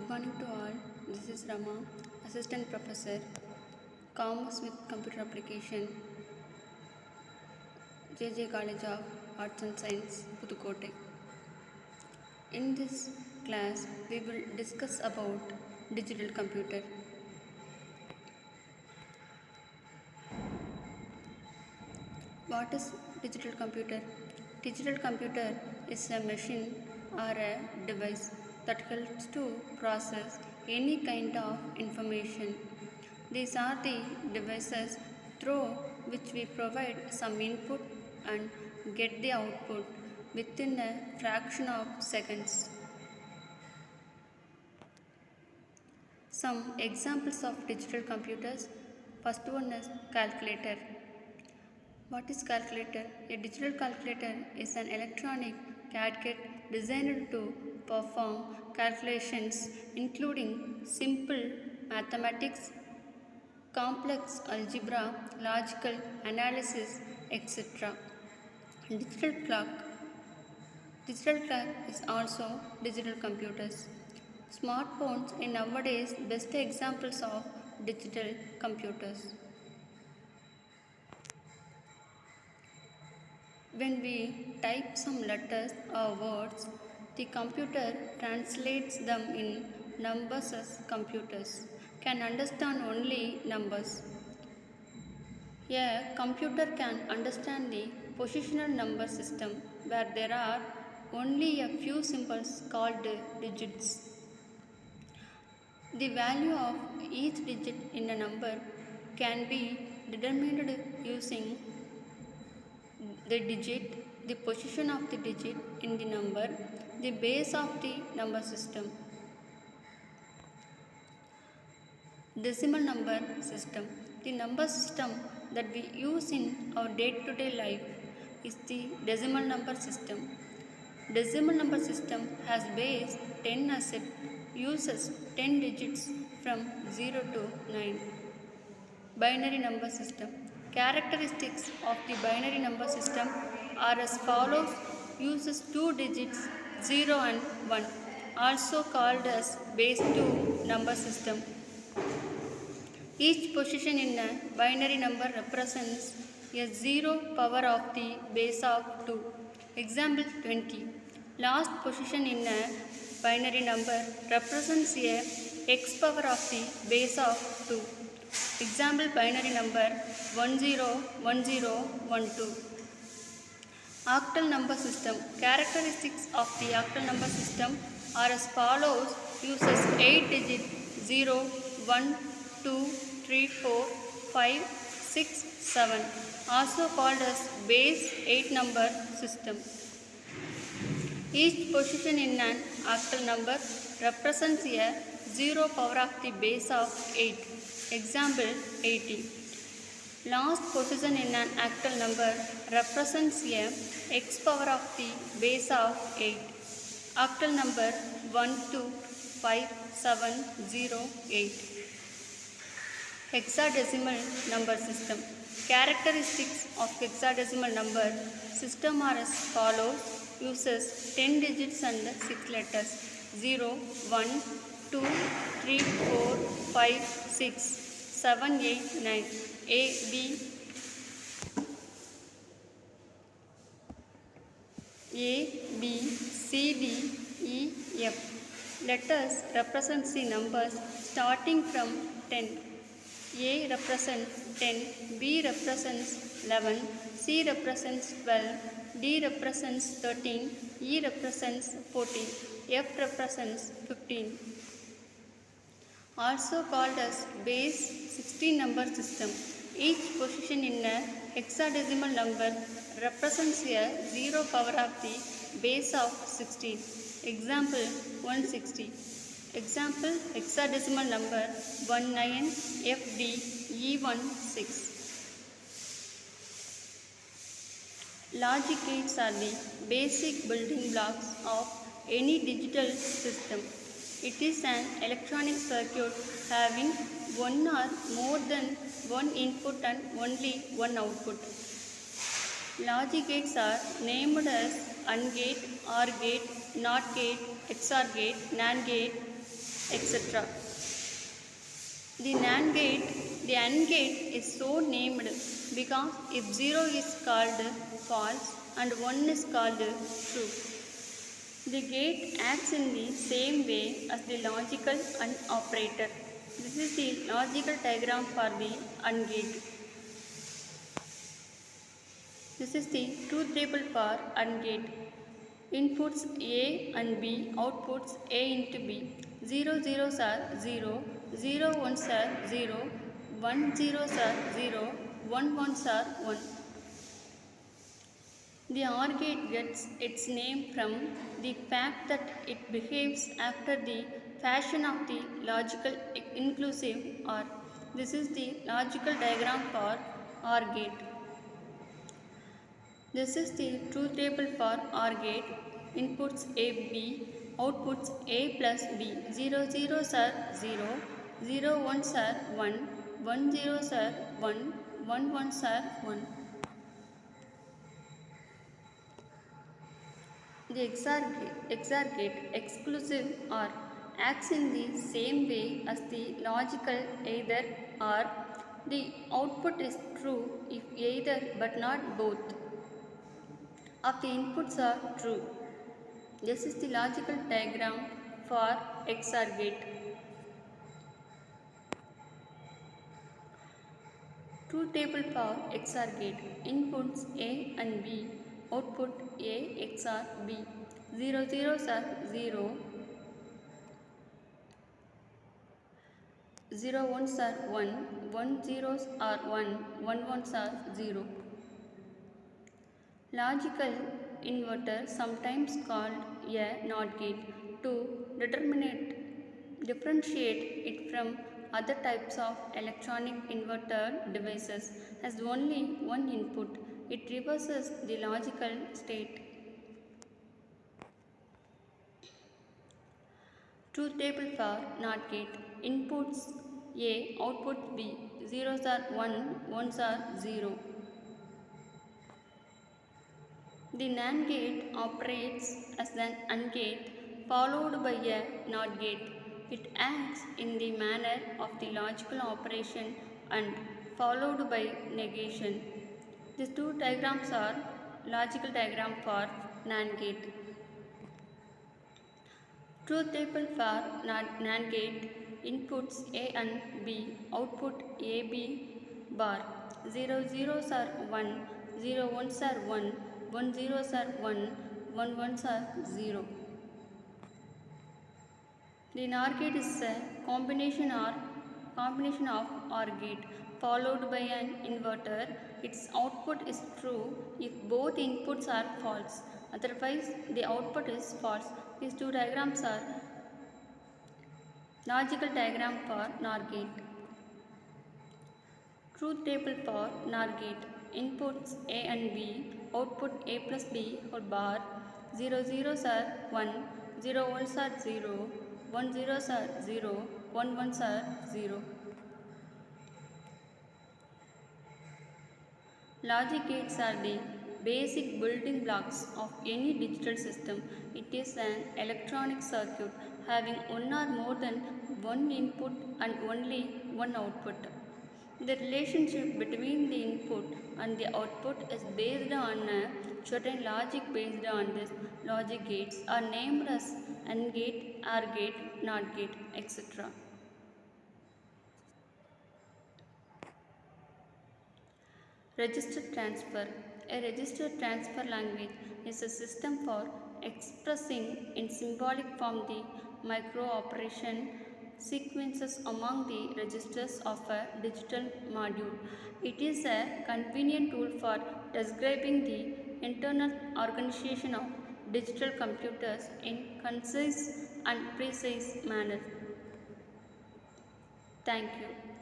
Good morning to all. This is Rama, Assistant Professor, Commerce with Computer Application, JJ College of Arts and Science, Pudukkottai. In this class, we will discuss about digital computer. What is digital computer? Digital computer is a machine or a device that helps to process any kind of information. These are the devices through which we provide some input and get the output within a fraction of seconds. Some examples of digital computers. First one is calculator. What is calculator? A digital calculator is an electronic gadget designed to perform calculations including simple mathematics, complex algebra, logical analysis, etc. Digital clock. Digital clock is also digital computers. Smartphones are nowadays best examples of digital computers. When we type some letters or words, the computer translates them in numbers as computers can understand only numbers. A computer can understand the positional number system where there are only a few symbols called digits. The value of each digit in a number can be determined using the digit, the position of the digit in the number, the base of the number system. Decimal number system. The number system that we use in our day-to-day life is the decimal number system. Decimal number system has base 10 as it uses 10 digits from 0 to 9. Binary number system. Characteristics of the binary number system are as follows: uses two digits 0 and 1, also called as base 2 number system. Each position in a binary number represents a 0 power of the base of 2. Example 20. Last position in a binary number represents a x power of the base of 2. Example binary number 101012. Octal number system. Characteristics of the octal number system are as follows: uses 8 digits 0, 1, 2, 3, 4, 5, 6, 7, also called as base 8 number system. Each position in an octal number represents a 0 power of the base of 8. Example 80. Last position in an octal number represents a x power of the base of 8. Octal number 125708. Hexadecimal number system. Characteristics of hexadecimal number system are as follows: uses 10 digits and 6 letters 0, 1, 2, 3, 4, 5, 6, 7, 8, 9. A, B, A, B, C, D, E, F. Letters represent the numbers starting from 10. A represents 10, B represents 11, C represents 12, D represents 13, E represents 14, F represents 15. Also called as base 16 number system. Each position in a hexadecimal number represents a 0 power of the base of 16. Example 160. Example hexadecimal number 19FDE16. Logic gates are the basic building blocks of any digital system. It is an electronic circuit having one or more than one input and only one output. Logic gates are named as AND gate, OR gate, NOT gate, XOR gate, NAND gate, etc. The AND gate is so named because if 0 is called false and 1 is called true, the gate acts in the same way as the logical AND operator. This is the logical diagram for the AND gate. This is the truth table for AND gate. Inputs A and B, outputs A into B. 0 zeros are 0, 0 ones are 0, 1 zeros are 0, 1 ones are 1. The OR gate gets its name from the fact that it behaves after the fashion of the logical inclusive OR. This is the logical diagram for OR gate. This is the truth table for OR gate. Inputs A, B, outputs A plus B. 0 zeros are 0, 0 ones are 1, 1 zeros are 1, 1 ones are 1. The XOR gate exclusive OR acts in the same way as the logical either or. The output is true if either but not both of the inputs are true. This is the logical diagram for XOR gate. Truth table for XOR gate. Inputs A and B, output A XOR B. 0 zeros are 0, 0 ones are 1, 1 zeros are 1, 1 ones are 0. Logical inverter, sometimes called a NOT gate, to differentiate it from other types of electronic inverter devices, has only one input. It reverses the logical state. Truth table for NOT gate. Inputs A, output B. Zeros are 1, ones are 0. The NAND gate operates as an AND gate followed by a NOT gate. It acts in the manner of the logical operation AND followed by negation. These two diagrams are logical diagram for NAND gate. Truth table for NAND gate. Inputs A and B, output AB bar. 0 zeros are 1, 0 ones are 1, 1 zeros are 1, 1 ones are 0. The NOR gate is a combination of OR gate followed by an inverter. Its output is true if both inputs are false. Otherwise, the output is false. These two diagrams are logical diagram for NOR gate. Truth table for NOR gate. Inputs A and B, output A plus B or bar. 0 zeros are 1, 0 ones are 0, 1 zeros are 0, 1 ones are 0. Logic gates are the basic building blocks of any digital system. It is an electronic circuit having one or more than one input and only one output. The relationship between the input and the output is based on a certain logic. Based on this, logic gates are named as AND gate, OR gate, NOT gate, etc. Register transfer. A register transfer language is a system for expressing in symbolic form the micro-operation sequences among the registers of a digital module. It is a convenient tool for describing the internal organization of digital computers in concise and precise manner. Thank you.